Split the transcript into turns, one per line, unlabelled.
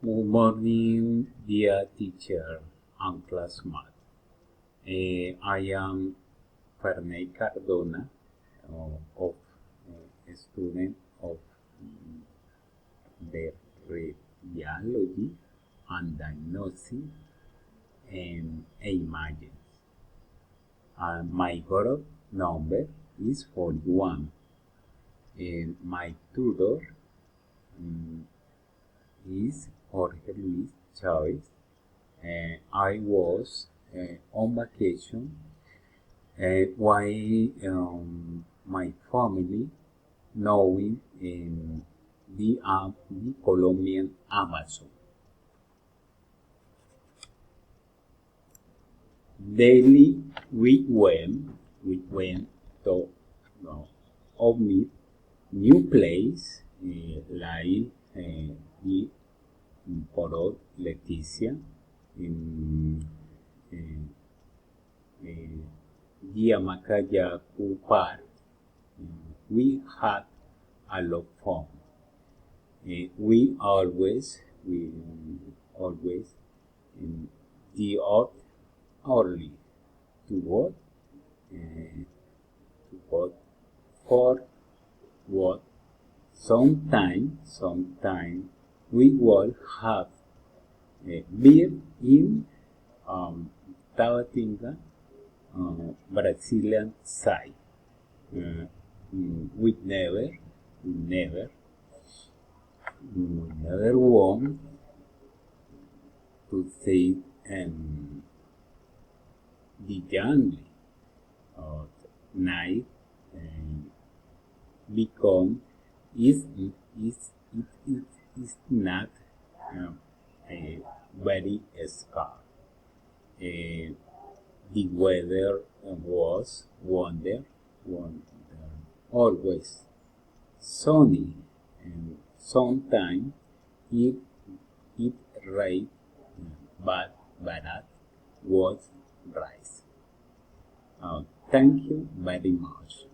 Good morning, dear teacher and classmate. I am Ferney Cardona, of a student of the radiology and diagnosis and imaging. My group number is 41. My tutor is Jorge Luis Chavez. I was on vacation while my family knowing in the Colombian Amazon. Daily we went to meet new place like the Porot Leticia in Yamakayaku Park. We had a lot of fun. We always the out early to work to work for what sometime we will have beer in Tabatinga, Brazilian side. Uh, we never want to say the jungle of night become is not very scarce. The weather was wonder, always sunny, and sometimes it it rained, but that was rice. Thank you very much.